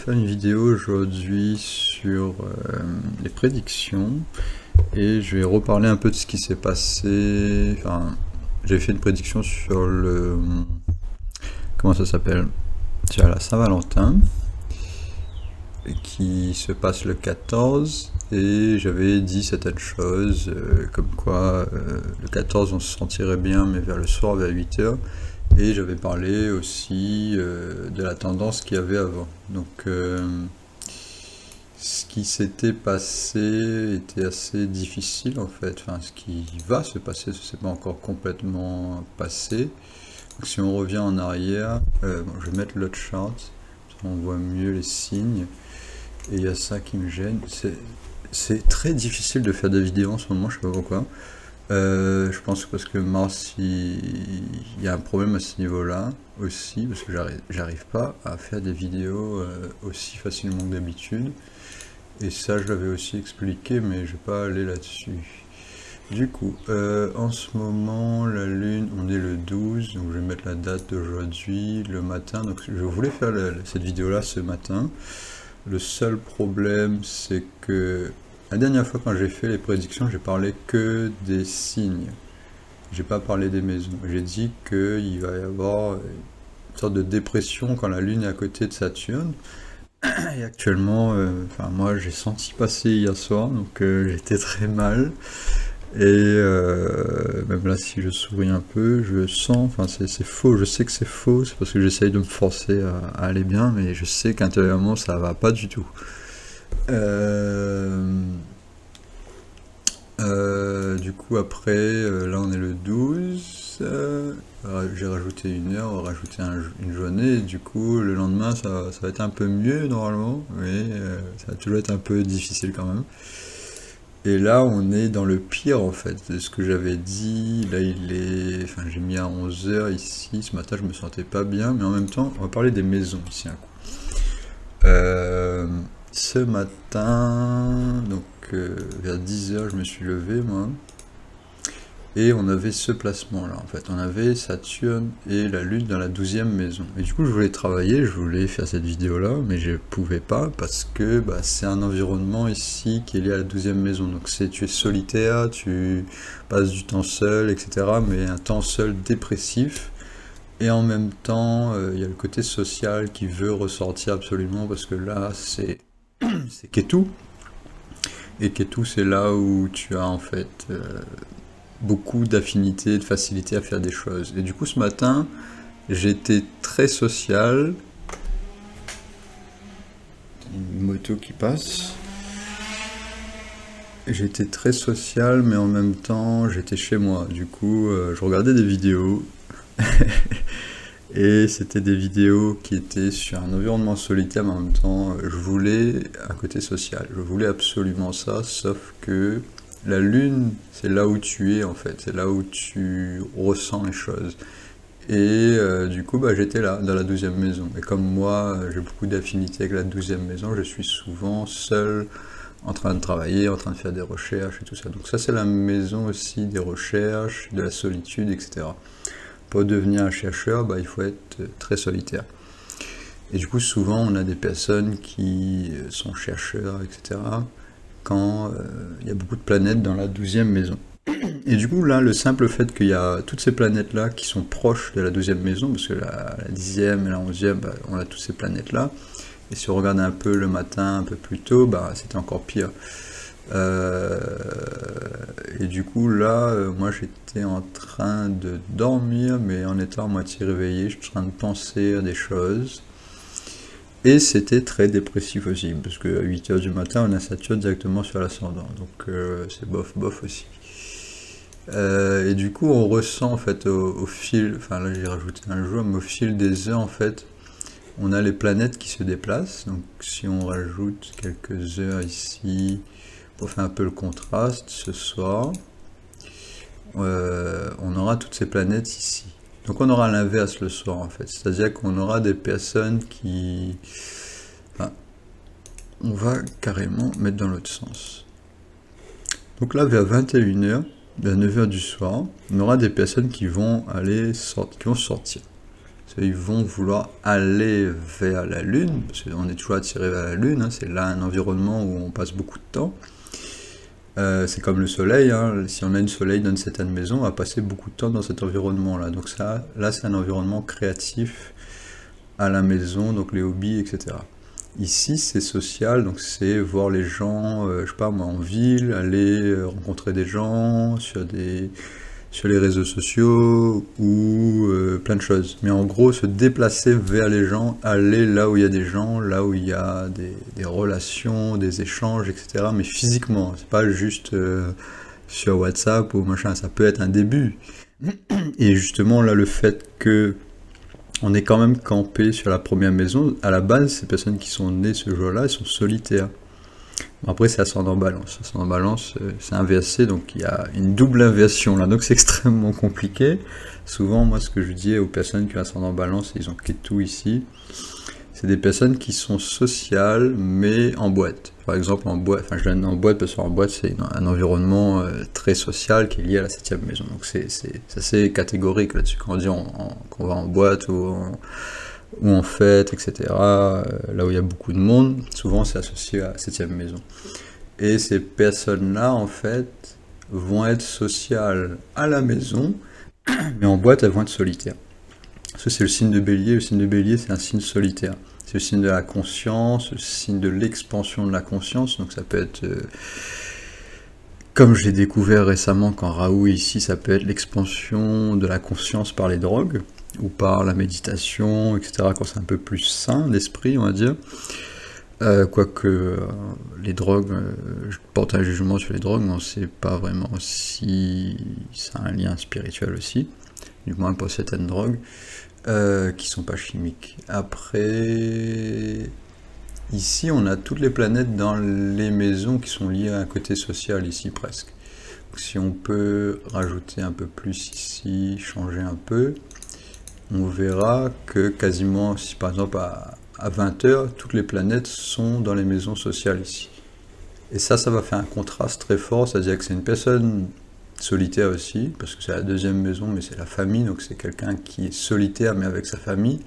faire une vidéo aujourd'hui sur les prédictions et je vais reparler un peu de ce qui s'est passé. Enfin, j'ai fait une prédiction sur le... comment ça s'appelle? Sur la Saint-Valentin qui se passe le 14 et j'avais dit certaines choses comme quoi le 14 on se sentirait bien mais vers le soir vers 8h. Et j'avais parlé aussi de la tendance qu'il y avait avant. Donc ce qui s'était passé était assez difficile en fait. Enfin, ce qui va se passer, ce n'est pas encore complètement passé. Donc, si on revient en arrière, bon, je vais mettre l'autre chart, on voit mieux les signes. Et il y a ça qui me gêne. C'est très difficile de faire des vidéos en ce moment, je sais pas pourquoi. Je pense parce que Mars, il y a un problème à ce niveau-là aussi, parce que j'arrive pas à faire des vidéos aussi facilement que d'habitude. Et ça, je l'avais aussi expliqué, mais je vais pas aller là-dessus. Du coup, en ce moment, la Lune, on est le 12, donc je vais mettre la date d'aujourd'hui, le matin. Donc je voulais faire cette vidéo-là ce matin. Le seul problème, c'est que la dernière fois quand j'ai fait les prédictions, j'ai parlé que des signes. J'ai pas parlé des maisons. J'ai dit qu'il va y avoir une sorte de dépression quand la Lune est à côté de Saturne. Et actuellement, enfin moi j'ai senti passer hier soir, donc j'étais très mal. Et même là, si je souris un peu, je sens, enfin c'est faux, je sais que c'est faux, c'est parce que j'essaye de me forcer à aller bien, mais je sais qu'intérieurement ça va pas du tout. Du coup après, là on est le 12, j'ai rajouté une heure, on va rajouter une journée, et du coup le lendemain ça va être un peu mieux normalement, mais ça va toujours être un peu difficile quand même. Et là on est dans le pire en fait de ce que j'avais dit. Là il est, enfin j'ai mis à 11h ici, ce matin je me sentais pas bien, mais en même temps on va parler des maisons ici un coup. Ce matin, donc vers 10h je me suis levé moi, et on avait ce placement là en fait, on avait Saturne et la Lune dans la 12e maison, et du coup je voulais travailler, je voulais faire cette vidéo là, mais je pouvais pas parce que bah, c'est un environnement ici qui est lié à la 12e maison, donc tu es solitaire, tu passes du temps seul, etc., mais un temps seul dépressif. Et en même temps, il y a le côté social qui veut ressortir absolument, parce que là c'est Ketu, et Ketu c'est là où tu as en fait beaucoup d'affinité, de facilité à faire des choses. Et du coup ce matin, j'étais très social. Une moto qui passe. J'étais très social, mais en même temps j'étais chez moi. Du coup je regardais des vidéos. Et c'était des vidéos qui étaient sur un environnement solitaire, mais en même temps je voulais un côté social. Je voulais absolument ça, sauf que la Lune, c'est là où tu es en fait, c'est là où tu ressens les choses. Et du coup, bah, j'étais là, dans la 12e maison. Et comme moi, j'ai beaucoup d'affinité avec la 12e maison, je suis souvent seul, en train de travailler, en train de faire des recherches et tout ça. Donc ça, c'est la maison aussi des recherches, de la solitude, etc. Pour devenir un chercheur, bah, il faut être très solitaire. Et du coup, souvent, on a des personnes qui sont chercheurs, etc., quand il y a beaucoup de planètes dans la 12e maison. Et du coup, là, le simple fait qu'il y a toutes ces planètes-là qui sont proches de la 12e maison, parce que la 10e et la 11e, bah, on a toutes ces planètes-là, et si on regarde un peu le matin, un peu plus tôt, bah, c'était encore pire. Et du coup là, moi j'étais en train de dormir, mais en étant à moitié réveillé, je suis en train de penser à des choses. Et c'était très dépressif aussi, parce qu'à 8h du matin, on a Saturne directement sur l'ascendant, donc c'est bof bof aussi. Et du coup on ressent en fait au fil, enfin là j'ai rajouté un jour, mais au fil des heures en fait, on a les planètes qui se déplacent. Donc si on rajoute quelques heures ici, pour faire un peu le contraste, ce soir, on aura toutes ces planètes ici. Donc on aura l'inverse le soir en fait, c'est-à-dire qu'on aura des personnes qui... Enfin, on va carrément mettre dans l'autre sens. Donc là vers 21h, vers 9h du soir, on aura des personnes qui vont sortir. Ils vont vouloir aller vers la Lune, parce qu'on est toujours attiré vers la Lune, hein, c'est là un environnement où on passe beaucoup de temps. C'est comme le soleil, hein. Si on a une soleil dans une certaine maison, on va passer beaucoup de temps dans cet environnement-là. Donc ça, là c'est un environnement créatif à la maison, donc les hobbies, etc. Ici c'est social, donc c'est voir les gens, je sais pas moi, en ville, aller rencontrer des gens sur les réseaux sociaux ou plein de choses. Mais en gros, se déplacer vers les gens, aller là où il y a des gens, là où il y a des relations, des échanges, etc. Mais physiquement, c'est pas juste sur WhatsApp ou machin, ça peut être un début. Et justement, là, le fait que on est quand même campé sur la première maison, à la base, ces personnes qui sont nées ce jour-là, elles sont solitaires. Après, c'est ascendant balance. Ascendant balance, c'est inversé, donc il y a une double inversion là, donc c'est extrêmement compliqué. Souvent, moi, ce que je dis aux personnes qui ont ascendant balance, ils ont Ketu ici, c'est des personnes qui sont sociales, mais en boîte. Par exemple, en boîte, enfin, je donne en boîte parce qu'en boîte, c'est un environnement très social qui est lié à la 7e maison. Donc, c'est assez catégorique là-dessus. Quand on dit qu'on va en boîte ou en fête, etc., là où il y a beaucoup de monde, souvent c'est associé à la 7e maison. Et ces personnes-là, en fait, vont être sociales à la maison, mais en boîte, elles vont être solitaires. Ça, c'est le signe de Bélier. Le signe de Bélier, c'est un signe solitaire. C'est le signe de la conscience, le signe de l'expansion de la conscience. Donc ça peut être, comme j'ai découvert récemment quand Raoult est ici, ça peut être l'expansion de la conscience par les drogues, ou par la méditation, etc., quand c'est un peu plus sain, l'esprit, on va dire. Quoique les drogues, je porte un jugement sur les drogues, mais on ne sait pas vraiment si ça a un lien spirituel aussi, du moins pour certaines drogues, qui sont pas chimiques. Après, ici, on a toutes les planètes dans les maisons qui sont liées à un côté social, ici, presque. Donc, si on peut rajouter un peu plus ici, changer un peu, on verra que quasiment, si par exemple à 20h, toutes les planètes sont dans les maisons sociales ici. Et ça va faire un contraste très fort, c'est-à-dire que c'est une personne solitaire aussi, parce que c'est la 2e maison, mais c'est la famille, donc c'est quelqu'un qui est solitaire, mais avec sa famille.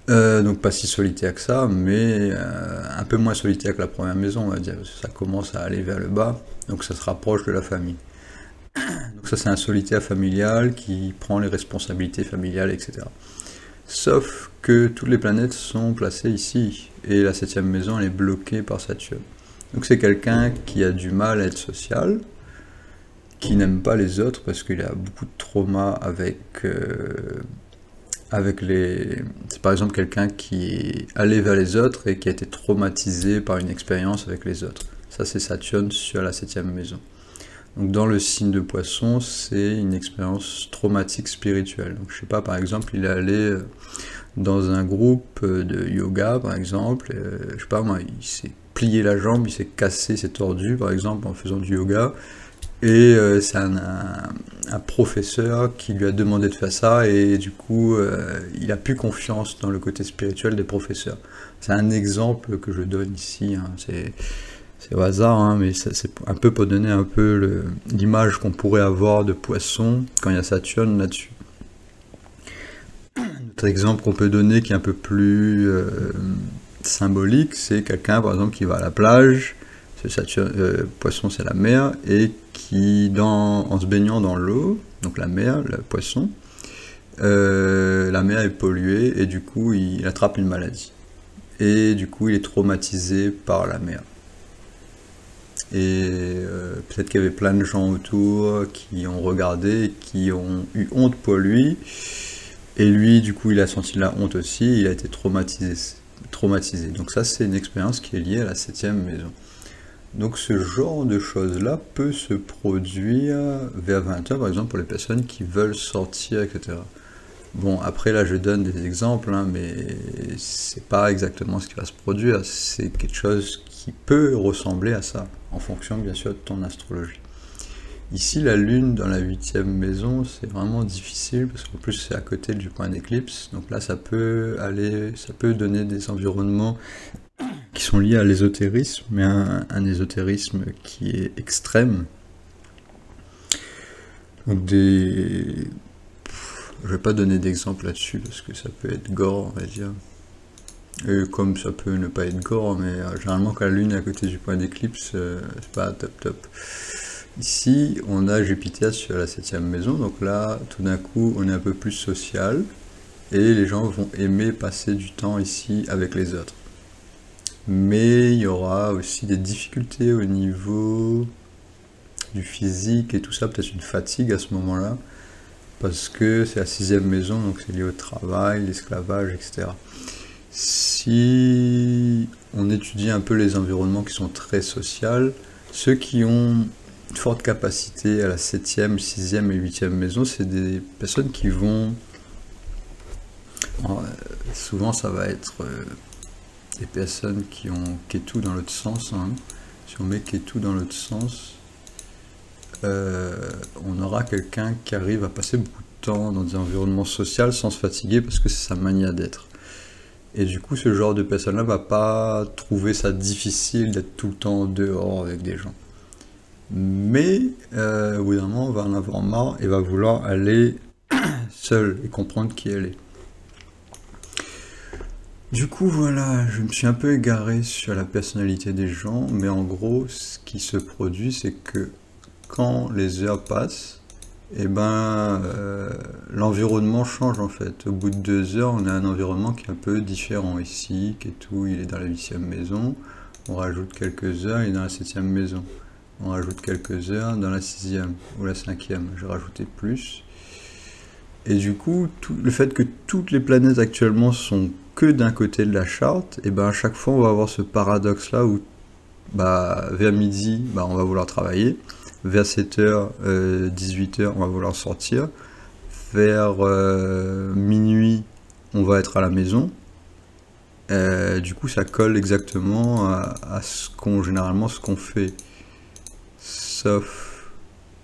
Donc pas si solitaire que ça, mais un peu moins solitaire que la première maison, on va dire. Ça commence à aller vers le bas, donc ça se rapproche de la famille. Donc ça, c'est un solitaire familial qui prend les responsabilités familiales, etc. Sauf que toutes les planètes sont placées ici, et la 7e maison, elle est bloquée par Saturne. Donc c'est quelqu'un qui a du mal à être social, qui n'aime pas les autres parce qu'il a beaucoup de trauma avec les... C'est par exemple quelqu'un qui est allé vers les autres et qui a été traumatisé par une expérience avec les autres. Ça, c'est Saturne sur la 7e maison. Donc dans le signe de Poisson, c'est une expérience traumatique spirituelle. Donc je sais pas, par exemple, il est allé dans un groupe de yoga, par exemple, je sais pas moi, il s'est plié la jambe, il s'est cassé, il s'est tordu, par exemple, en faisant du yoga, et c'est un professeur qui lui a demandé de faire ça, et du coup, il a plus confiance dans le côté spirituel des professeurs. C'est un exemple que je donne ici, hein, c'est au hasard, hein, mais c'est un peu pour donner un peu l'image qu'on pourrait avoir de Poisson quand il y a Saturne là-dessus. Autre exemple qu'on peut donner qui est un peu plus symbolique, c'est quelqu'un par exemple qui va à la plage, Poisson c'est la mer, et qui en se baignant dans l'eau, donc la mer, le poisson, la mer est polluée et du coup il attrape une maladie. Et du coup il est traumatisé par la mer. Et peut-être qu'il y avait plein de gens autour qui ont regardé et qui ont eu honte pour lui. Et lui, du coup, il a senti la honte aussi, il a été traumatisé. Donc ça, c'est une expérience qui est liée à la 7e maison. Donc ce genre de choses-là peut se produire vers 20h, par exemple, pour les personnes qui veulent sortir, etc. Bon, après, là, je donne des exemples, hein, mais c'est pas exactement ce qui va se produire. C'est quelque chose qui peut ressembler à ça, en fonction, bien sûr, de ton astrologie. Ici, la Lune dans la 8e maison, c'est vraiment difficile, parce qu'en plus, c'est à côté du point d'éclipse. Donc là, ça peut donner des environnements qui sont liés à l'ésotérisme, mais un ésotérisme qui est extrême. Donc Je vais pas donner d'exemple là-dessus parce que ça peut être gore, on va dire. Et comme ça peut ne pas être gore, mais généralement quand la Lune est à côté du point d'éclipse, c'est pas top top. Ici, on a Jupiter sur la 7e maison, donc là, tout d'un coup, on est un peu plus social, et les gens vont aimer passer du temps ici avec les autres. Mais il y aura aussi des difficultés au niveau du physique et tout ça, peut-être une fatigue à ce moment-là, parce que c'est la 6e maison, donc c'est lié au travail, l'esclavage, etc. Si on étudie un peu les environnements qui sont très sociaux, ceux qui ont une forte capacité à la 7e, 6e et 8e maison, c'est des personnes qui vont... souvent ça va être des personnes qui ont Ketu dans l'autre sens. Hein. Si on met Ketu dans l'autre sens, on aura quelqu'un qui arrive à passer beaucoup de temps dans des environnements sociaux sans se fatiguer parce que c'est sa manière d'être. Et du coup, ce genre de personne-là va pas trouver ça difficile d'être tout le temps dehors avec des gens. Mais au bout d'un moment, on va en avoir marre et va vouloir aller seule et comprendre qui elle est. Du coup, voilà, je me suis un peu égaré sur la personnalité des gens, mais en gros, ce qui se produit, c'est que quand les heures passent, et l'environnement change en fait. Au bout de 2 heures, on a un environnement qui est un peu différent ici, Ketu, il est dans la 8e maison, on rajoute quelques heures, il est dans la 7e maison. On rajoute quelques heures dans la 6e ou la 5e, j'ai rajouté plus. Et du coup, le fait que toutes les planètes actuellement sont que d'un côté de la charte, et à chaque fois on va avoir ce paradoxe là où vers midi, on va vouloir travailler, vers 7h, 18h, on va vouloir sortir, vers minuit, on va être à la maison. Du coup, ça colle exactement à généralement ce qu'on fait. Sauf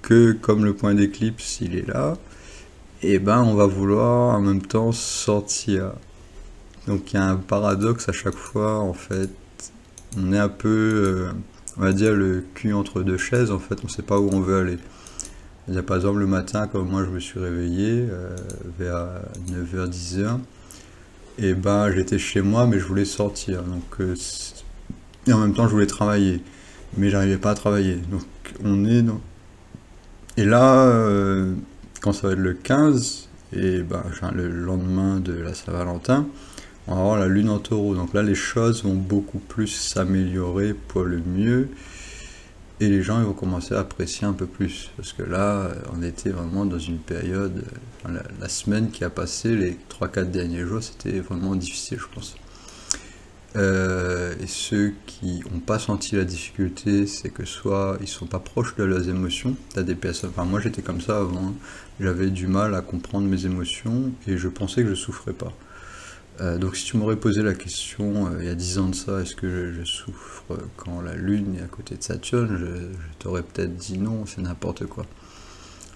que, comme le point d'éclipse, il est là, et on va vouloir en même temps sortir. Donc il y a un paradoxe à chaque fois, en fait. On est un peu, on va dire, le cul entre deux chaises, en fait, on ne sait pas où on veut aller. Il y a par exemple le matin, comme moi je me suis réveillé, vers 9h, 10h, et j'étais chez moi, mais je voulais sortir. Donc, et en même temps, je voulais travailler, mais j'arrivais pas à travailler. Donc on est dans... Et là, quand ça va être le 15, et le lendemain de la Saint-Valentin, on va avoir la lune en taureau. Donc là, les choses vont beaucoup plus s'améliorer pour le mieux. Et les gens ils vont commencer à apprécier un peu plus. Parce que là, on était vraiment dans une période... la semaine qui a passé, les 3-4 derniers jours, c'était vraiment difficile, je pense. Et ceux qui n'ont pas senti la difficulté, c'est que soit ils sont pas proches de leurs émotions. T'as des personnes... Enfin, moi j'étais comme ça avant. Hein. J'avais du mal à comprendre mes émotions et je pensais que je souffrais pas. Donc si tu m'aurais posé la question il y a 10 ans de ça, est-ce que je souffre quand la Lune est à côté de Saturne, je t'aurais peut-être dit non, c'est n'importe quoi.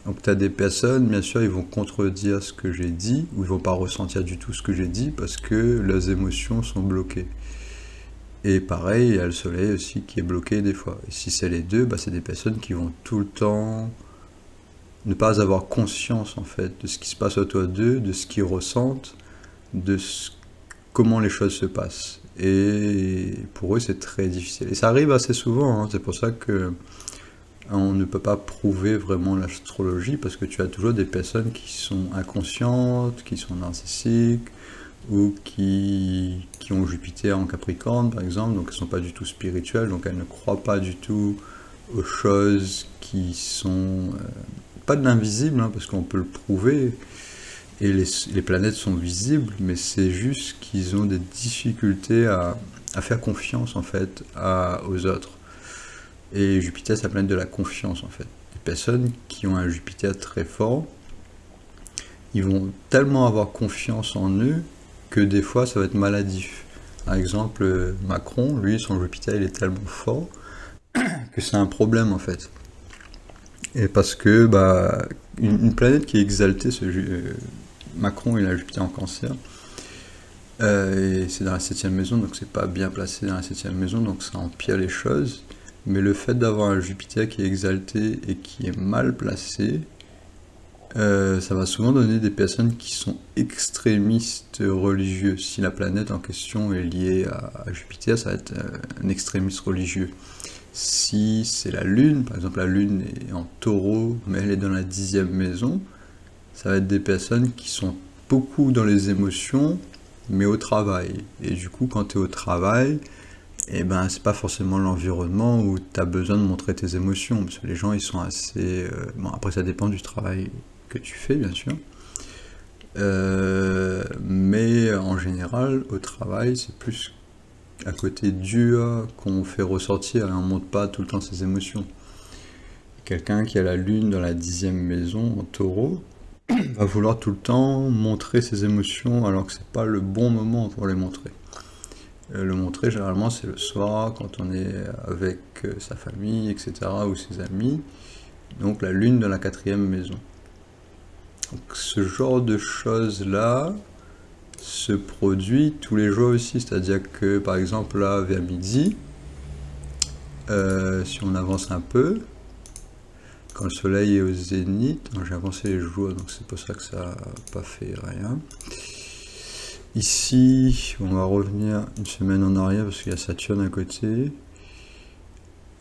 Donc tu as des personnes, bien sûr, ils vont contredire ce que j'ai dit, ou ils vont pas ressentir du tout ce que j'ai dit, parce que leurs émotions sont bloquées. Et pareil, il y a le soleil aussi qui est bloqué des fois. Et si c'est les deux, c'est des personnes qui vont tout le temps ne pas avoir conscience en fait de ce qui se passe autour d'eux, de ce qu'ils ressentent, comment les choses se passent. Et pour eux, c'est très difficile. Et ça arrive assez souvent, hein. C'est pour ça que on ne peut pas prouver vraiment l'astrologie, parce que tu as toujours des personnes qui sont inconscientes, qui sont narcissiques, ou qui ont Jupiter en Capricorne, par exemple, donc elles ne sont pas du tout spirituelles, donc elles ne croient pas du tout aux choses qui sont... pas de l'invisible, hein, parce qu'on peut le prouver, et les planètes sont visibles, mais c'est juste qu'ils ont des difficultés à faire confiance en fait aux autres. Et Jupiter, c'est la planète de la confiance en fait. Les personnes qui ont un Jupiter très fort, ils vont tellement avoir confiance en eux que des fois ça va être maladif. Par exemple, Macron, lui, son Jupiter, il est tellement fort que c'est un problème en fait. Et parce que une planète qui est exaltée, Macron, il a Jupiter en Cancer, et c'est dans la 7e maison, donc c'est pas bien placé dans la 7e maison, donc ça empire les choses. Mais le fait d'avoir un Jupiter qui est exalté et qui est mal placé, ça va souvent donner des personnes qui sont extrémistes religieux. Si la planète en question est liée à Jupiter, ça va être un extrémiste religieux. Si c'est la Lune, par exemple la Lune est en Taureau, mais elle est dans la 10e maison, ça va être des personnes qui sont beaucoup dans les émotions, mais au travail. Et du coup, quand tu es au travail, eh ben, c'est pas forcément l'environnement où tu as besoin de montrer tes émotions, parce que les gens, ils sont assez... Bon, après, ça dépend du travail que tu fais, bien sûr. Mais en général, au travail, c'est plus à côté dur qu'on fait ressortir et on ne montre pas tout le temps ses émotions. Quelqu'un qui a la Lune dans la 10e maison, en Taureau, va vouloir tout le temps montrer ses émotions alors que c'est pas le bon moment pour les montrer. Le montrer, généralement, c'est le soir, quand on est avec sa famille, etc., ou ses amis. Donc la Lune dans la 4e maison. Donc, ce genre de choses-là se produit tous les jours aussi. C'est-à-dire que, par exemple, là, vers midi, si on avance un peu, quand le soleil est au zénith, j'ai avancé les jours, donc c'est pour ça que ça n'a pas fait rien. Ici, on va revenir une semaine en arrière parce qu'il y a Saturne à côté.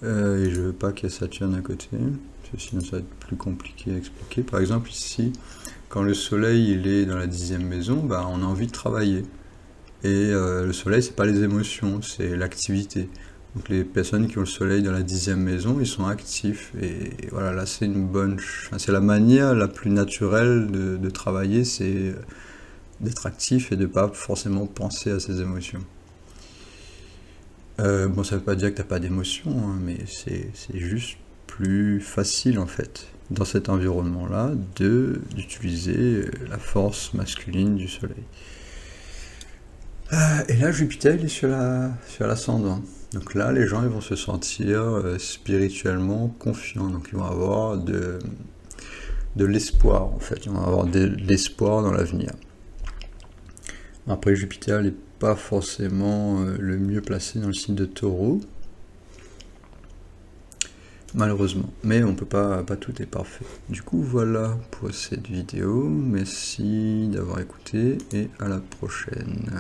Et je veux pas qu'il y ait Saturne à côté, parce que sinon ça va être plus compliqué à expliquer. Par exemple ici, quand le soleil il est dans la 10e maison, bah, on a envie de travailler. Et le soleil, c'est pas les émotions, c'est l'activité. Donc les personnes qui ont le soleil dans la 10e maison, ils sont actifs. Et voilà, là c'est une bonne... c'est la manière la plus naturelle de travailler, c'est d'être actif et de pas forcément penser à ses émotions. Bon, ça veut pas dire que t'as pas d'émotions, hein, mais c'est juste plus facile en fait, dans cet environnement-là, d'utiliser la force masculine du soleil. Et là, Jupiter, il est sur l'ascendant. Donc là, les gens ils vont se sentir spirituellement confiants. Donc ils vont avoir de l'espoir, en fait. Ils vont avoir de l'espoir dans l'avenir. Après, Jupiter n'est pas forcément le mieux placé dans le signe de Taureau. Malheureusement. Mais on peut pas tout est parfait. Du coup, voilà pour cette vidéo. Merci d'avoir écouté et à la prochaine.